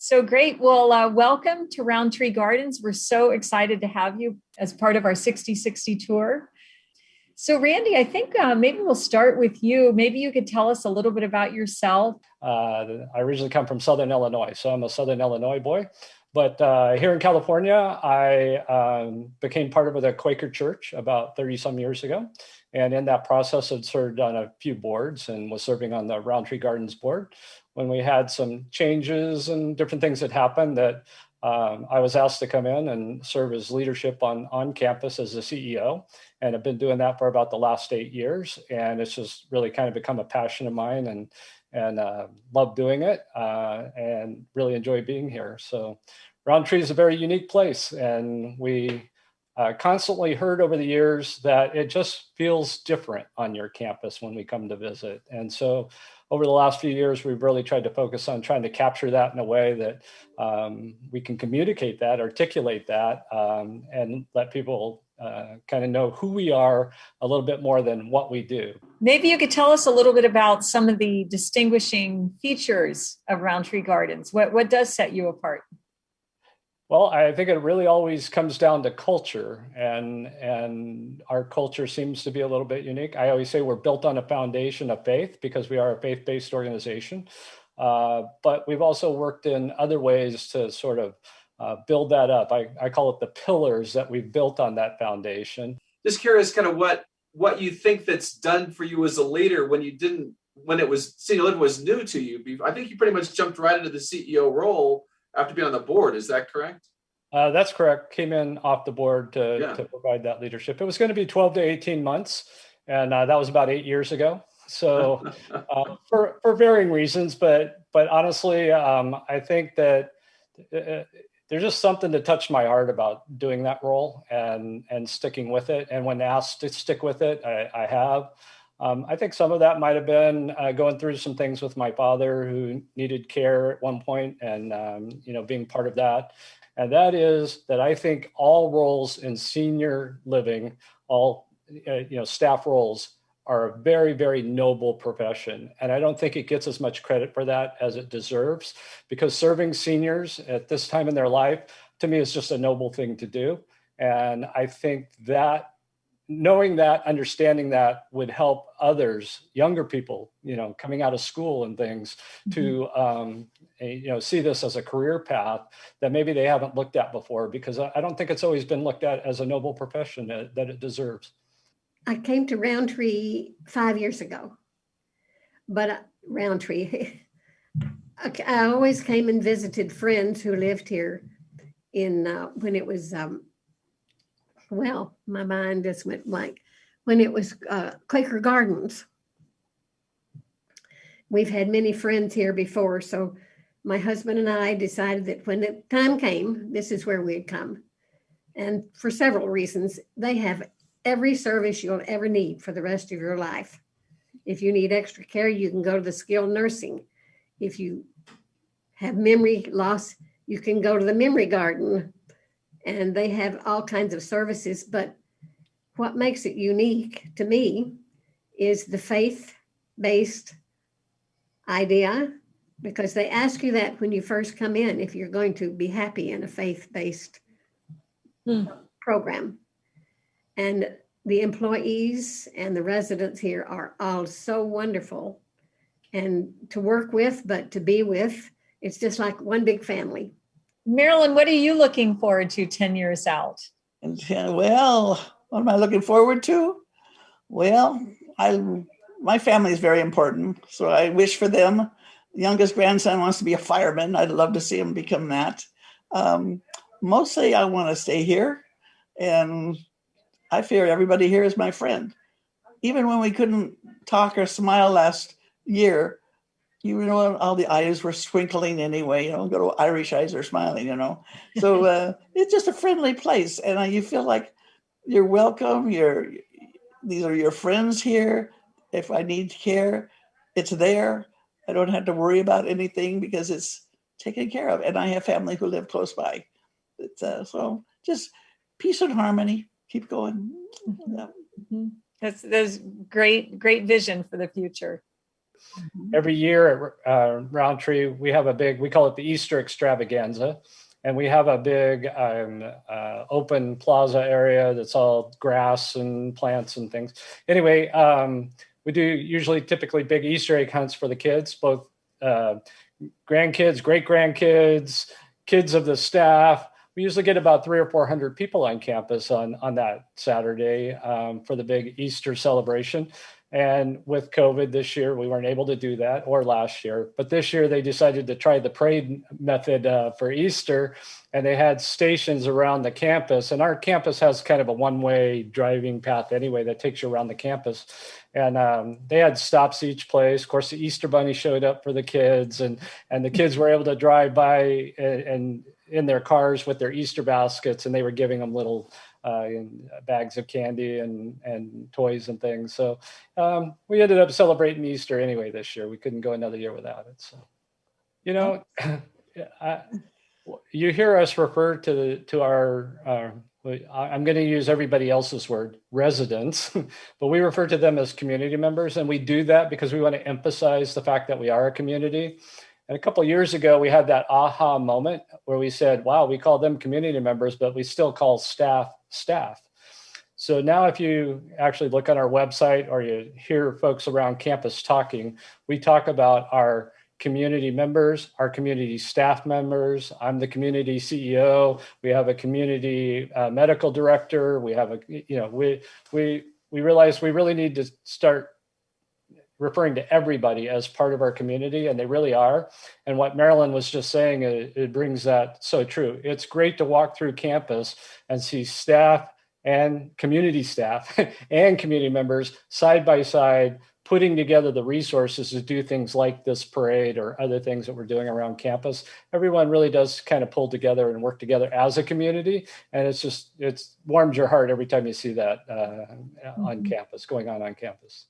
So great. Well, welcome to Rowntree Gardens. We're so excited to have you as part of our 60/60 tour. So Randy, I think maybe we'll start with you. Maybe you could tell us a little bit about yourself. I originally come from Southern Illinois, so I'm a Southern Illinois boy. But here in California, I became part of the Quaker Church about 30 some years ago. And in that process, I'd served on a few boards and was serving on the Rowntree Gardens board. When we had some changes and different things that happened, that I was asked to come in and serve as leadership on campus as the CEO. And I've been doing that for about the last 8 years. And it's just really kind of become a passion of mine and love doing it and really enjoy being here. So Rowntree is a very unique place. And we constantly heard over the years that it just feels different on your campus when we come to visit. And so over the last few years, we've really tried to focus on trying to capture that in a way that we can communicate that, articulate that, and let people kind of know who we are a little bit more than what we do. Maybe you could tell us a little bit about some of the distinguishing features of Rowntree Gardens. What does set you apart? Well, I think it really always comes down to culture, and our culture seems to be a little bit unique. I always say we're built on a foundation of faith because we are a faith-based organization, but we've also worked in other ways to sort of build that up. I call it the pillars that we've built on that foundation. Just curious kind of what you think that's done for you as a leader when it was senior living was new to you. I think you pretty much jumped right into the CEO role after being on the board. Is that correct? That's correct. Came in off the board to provide that leadership. It was going to be 12 to 18 months, and that was about 8 years ago. So for varying reasons, but honestly, I think that there's just something that touched my heart about doing that role and sticking with it. And when asked to stick with it, I have. I think some of that might have been going through some things with my father who needed care at one point and, being part of that. And that is that I think all roles in senior living, all, staff roles are a very, very noble profession. And I don't think it gets as much credit for that as it deserves, because serving seniors at this time in their life, to me, is just a noble thing to do. And I think that knowing that, understanding that would help others, younger people, coming out of school and things to, see this as a career path that maybe they haven't looked at before, because I don't think it's always been looked at as a noble profession that it deserves. I came to Rowntree 5 years ago, but Rowntree, I always came and visited friends who lived here when it was, my mind just went blank. When it was Quaker Gardens. We've had many friends here before, so my husband and I decided that when the time came, this is where we'd come. And for several reasons, they have every service you'll ever need for the rest of your life. If you need extra care, you can go to the skilled nursing. If you have memory loss, you can go to the memory garden. And they have all kinds of services. But what makes it unique to me is the faith-based idea, because they ask you that when you first come in, if you're going to be happy in a faith-based program. And the employees and the residents here are all so wonderful and to work with, but to be with, it's just like one big family. Marilyn, what are you looking forward to 10 years out? Well, what am I looking forward to? Well, my family is very important, so I wish for them. The youngest grandson wants to be a fireman. I'd love to see him become that. Mostly I want to stay here, and I fear everybody here is my friend. Even when we couldn't talk or smile last year, all the eyes were twinkling anyway, go to Irish eyes are smiling, So it's just a friendly place. And you feel like you're welcome. These are your friends here. If I need care, it's there. I don't have to worry about anything because it's taken care of. And I have family who live close by. So just peace and harmony. Keep going. Yeah. That's great vision for the future. Every year at Rowntree, we have we call it the Easter Extravaganza. And we have a big open plaza area that's all grass and plants and things. Anyway, we do typically big Easter egg hunts for the kids, both grandkids, great-grandkids, kids of the staff. We usually get about 300 or 400 people on campus on that Saturday for the big Easter celebration. And with COVID this year, we weren't able to do that, or last year. But this year, they decided to try the parade method for Easter, and they had stations around the campus. And our campus has kind of a one-way driving path anyway that takes you around the campus. And they had stops each place. Of course, the Easter Bunny showed up for the kids, and the kids were able to drive by and in their cars with their Easter baskets, and they were giving them little bags of candy and toys and things. So we ended up celebrating Easter anyway this year. We couldn't go another year without it. So, you hear us refer to our, I'm going to use everybody else's word, residents, but we refer to them as community members. And we do that because we want to emphasize the fact that we are a community. And a couple of years ago, we had that aha moment where we said, wow, we call them community members, but we still call staff. So now if you actually look on our website or you hear folks around campus talking, we talk about our community members, our community staff members. I'm the community CEO. We have a community medical director. We have we realize we really need to start referring to everybody as part of our community, and they really are. And what Marilyn was just saying, it brings that so true. It's great to walk through campus and see staff and community staff and community members side by side, putting together the resources to do things like this parade or other things that we're doing around campus. Everyone really does kind of pull together and work together as a community. And it warms your heart every time you see that on campus, going on campus.